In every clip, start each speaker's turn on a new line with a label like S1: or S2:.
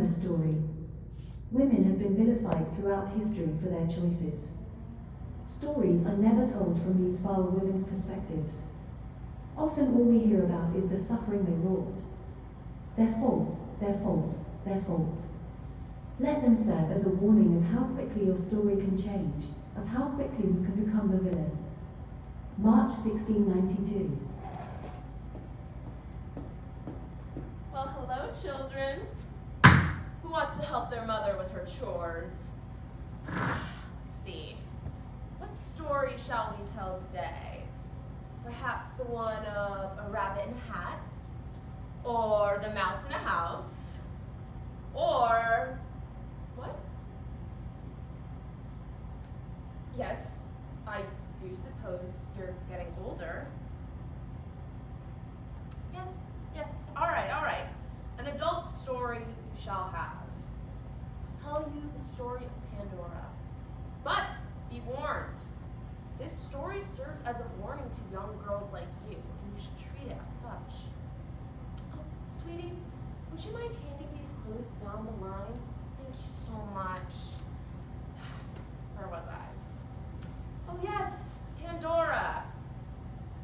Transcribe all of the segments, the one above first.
S1: a story. Women have been vilified throughout history for their choices. Stories are never told from these vile women's perspectives. Often all we hear about is the suffering they wrought. Their fault, their fault, their fault. Let them serve as a warning of how quickly your story can change, of how quickly you can become the villain. March 1692.
S2: Well, hello, children. Who wants to help their mother with her chores? Let's see. What story shall we tell today? Perhaps the one of a rabbit in a hat, or the mouse in a house, or what? Yes, I do suppose you're getting older. Yes, all right. An adult story you shall have. I'll tell you the story of Pandora. But be warned, this story serves as a warning to young girls like you, and you should treat it as such. Oh, sweetie, would you mind handing these clues down the line? Thank you so much. Where was I? Oh yes, Pandora.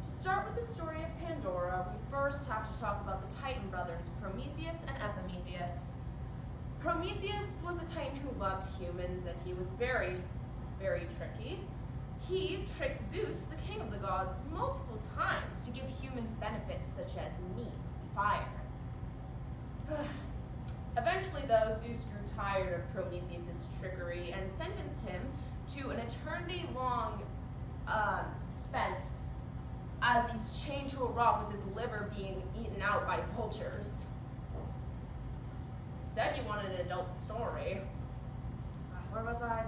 S2: To start with the story of Pandora, we first have to talk about the Titan brothers, Prometheus and Epimetheus. Prometheus was a Titan who loved humans, and he was very, very tricky. He tricked Zeus, the king of the gods, multiple times to give humans benefits such as meat, fire. Eventually, though, Zeus grew tired of Prometheus' trickery and sentenced him to an eternity-long spent as he's chained to a rock with his liver being eaten out by vultures. You said you wanted an adult story. Where was I?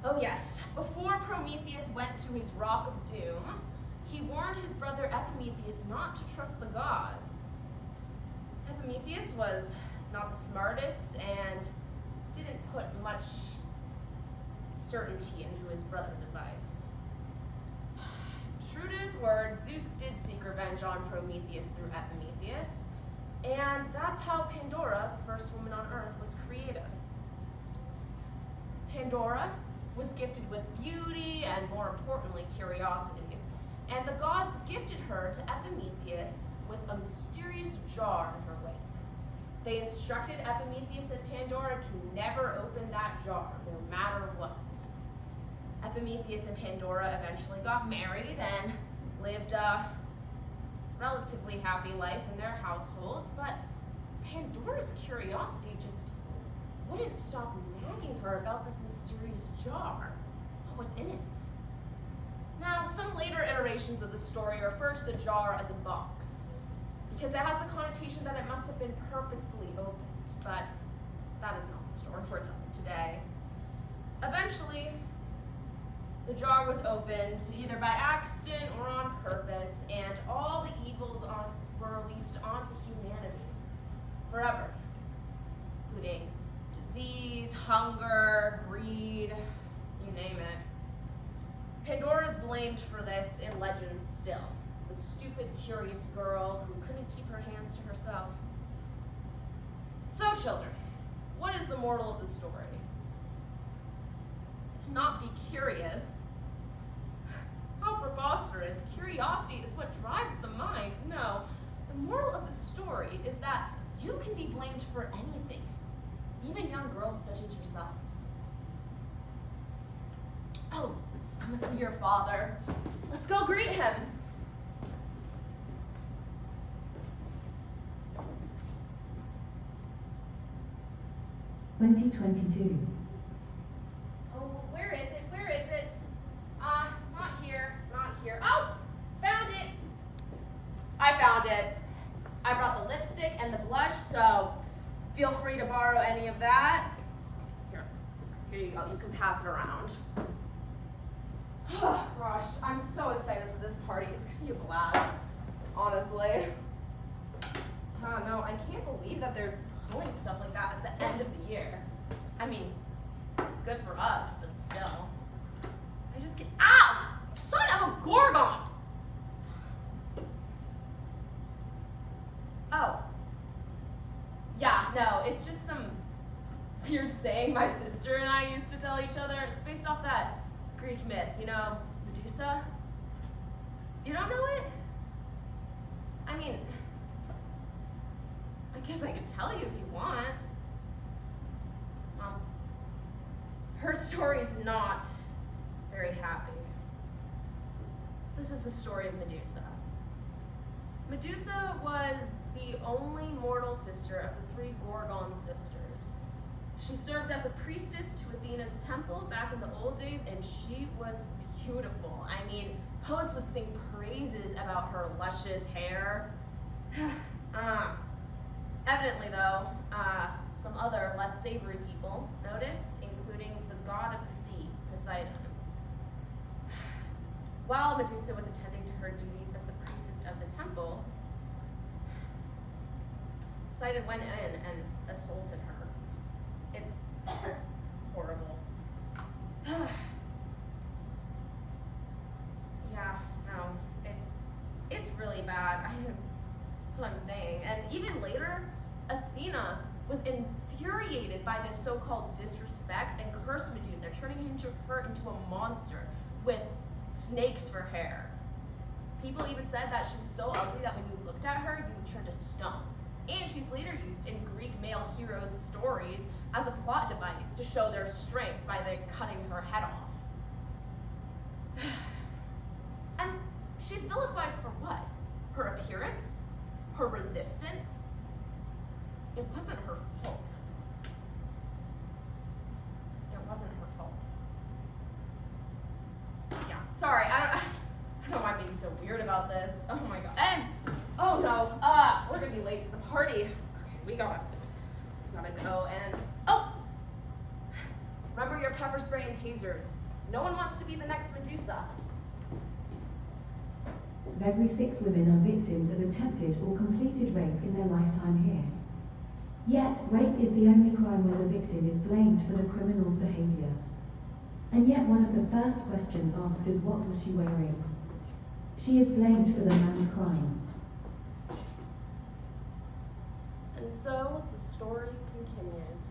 S2: Oh yes, before Prometheus went to his rock of doom, he warned his brother Epimetheus not to trust the gods. Epimetheus was not the smartest and didn't put much certainty into his brother's advice. True to his word, Zeus did seek revenge on Prometheus through Epimetheus, and that's how Pandora, the first woman on Earth, was created. Pandora was gifted with beauty and, more importantly, curiosity, and the gods gifted her to Epimetheus with a mysterious jar in her wake. They instructed Epimetheus and Pandora to never open that jar, no matter what. Epimetheus and Pandora eventually got married and lived a relatively happy life in their household, but Pandora's curiosity just wouldn't stop nagging her about this mysterious jar. What was in it? Now, some later iterations of the story refer to the jar as a box, because it has the connotation that it must have been purposefully opened, but that is not the story we're telling today. Eventually, the jar was opened either by accident or on purpose, and all the evils were released onto humanity forever, including disease, hunger, greed, you name it. Pandora is blamed for this in legends still. The stupid, curious girl who couldn't keep her hands to herself. So, children, what is the moral of the story? To not be curious. How preposterous. Curiosity is what drives the mind. No, the moral of the story is that you can be blamed for anything, even young girls such as yourselves. Oh, that must be your father. Let's go greet him.
S1: (2022).
S2: Oh, where is it? Not here. Oh, found it. I found it. I brought the lipstick and the blush, so feel free to borrow any of that. Here you go. You can pass it around. Oh, gosh, I'm so excited for this party. It's gonna be a blast, honestly. No, I can't believe that they're pulling stuff like that at the end of the year. I mean, good for us, but still. I just get, ow! Son of a Gorgon! Oh. Yeah, no, it's just some weird saying my sister and I used to tell each other. It's based off that Greek myth, Medusa. You don't know it? I mean, I guess I could tell you if you want. Well, her story's not very happy. This is the story of Medusa. Medusa was the only mortal sister of the three Gorgon sisters. She served as a priestess to Athena's temple back in the old days, and she was beautiful. I mean, poets would sing praises about her luscious hair. Evidently, though, some other less savory people noticed, including the god of the sea, Poseidon. While Medusa was attending to her duties as the priestess of the temple, Poseidon went in and assaulted her. It's horrible. Yeah, no, it's really bad. That's what I'm saying. And even later, Athena was infuriated by this so-called disrespect and cursed Medusa, turning her into a monster with snakes for hair. People even said that she was so ugly that when you looked at her, you would turn to stone. And she's later used in Greek male heroes' stories as a plot device to show their strength by cutting her head off. And she's vilified for what? Her appearance? Her resistance? It wasn't her fault. It wasn't her fault. Yeah, sorry, I don't know why I'm being so weird about this. Oh my god. And, oh no, we're gonna be late to the party. Okay, we gotta go and, remember your pepper spray and tasers. No one wants to be the next Medusa.
S1: Every 6 women are victims of attempted or completed rape in their lifetime here. Yet, rape is the only crime where the victim is blamed for the criminal's behavior. And yet one of the first questions asked is, what was she wearing? She is blamed for the man's crime.
S2: And so the story continues.